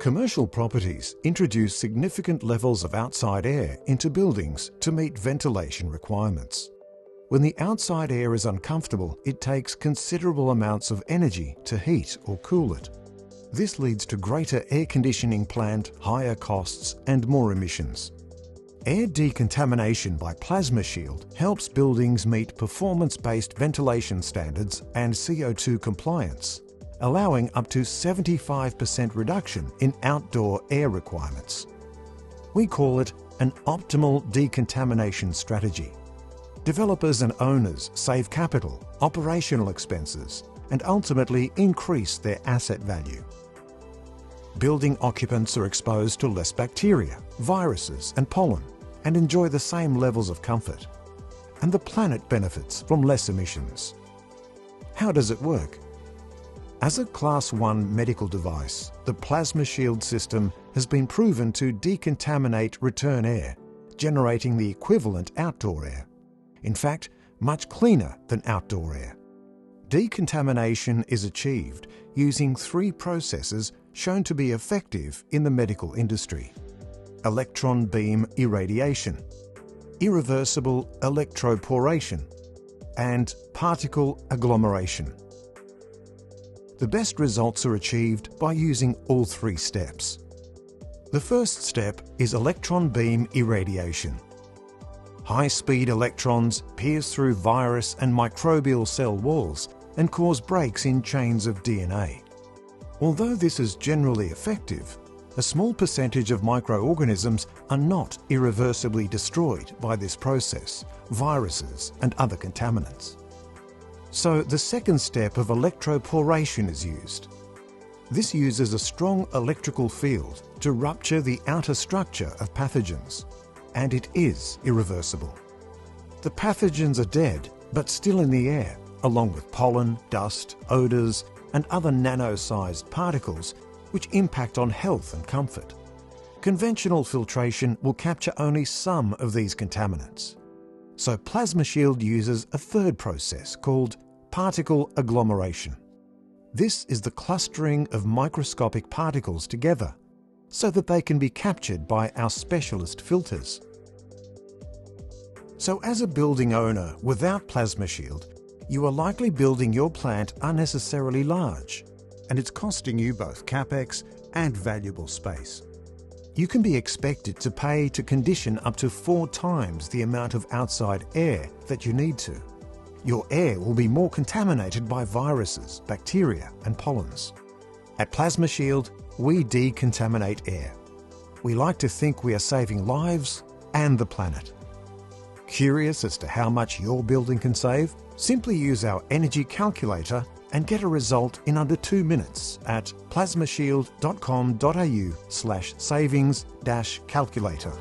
Commercial properties introduce significant levels of outside air into buildings to meet ventilation requirements. When the outside air is uncomfortable, it takes considerable amounts of energy to heat or cool it. This leads to greater air conditioning plant, higher costs, and more emissions. Air decontamination by PlasmaShield helps buildings meet performance-based ventilation standards and CO2 compliance, allowing up to 75% reduction in outdoor air requirements. We call it an optimal decontamination strategy. Developers and owners save capital, operational expenses, and ultimately increase their asset value. Building occupants are exposed to less bacteria, viruses, and pollen, and enjoy the same levels of comfort. And the planet benefits from less emissions. How does it work? As a Class 1 medical device, the PlasmaShield system has been proven to decontaminate return air, generating the equivalent outdoor air. In fact, much cleaner than outdoor air. Decontamination is achieved using 3 processes shown to be effective in the medical industry: electron beam irradiation, irreversible electroporation, and particle agglomeration. The best results are achieved by using all 3 steps. The first step is electron beam irradiation. High-speed electrons pierce through virus and microbial cell walls and cause breaks in chains of DNA. Although this is generally effective, a small percentage of microorganisms are not irreversibly destroyed by this process, viruses and other contaminants. So the second step of electroporation is used. This uses a strong electrical field to rupture the outer structure of pathogens, and it is irreversible. The pathogens are dead, but still in the air, along with pollen, dust, odours, and other nano-sized particles which impact on health and comfort. Conventional filtration will capture only some of these contaminants. So PlasmaShield uses a third process called particle agglomeration. This is the clustering of microscopic particles together so that they can be captured by our specialist filters. So as a building owner without PlasmaShield, you are likely building your plant unnecessarily large, and it's costing you both capex and valuable space. You can be expected to pay to condition up to 4 times the amount of outside air that you need to. Your air will be more contaminated by viruses, bacteria, and pollens. At PlasmaShield, we decontaminate air. We like to think we are saving lives and the planet. Curious as to how much your building can save? Simply use our energy calculator and get a result in under 2 minutes at plasmashield.com.au/savings-calculator.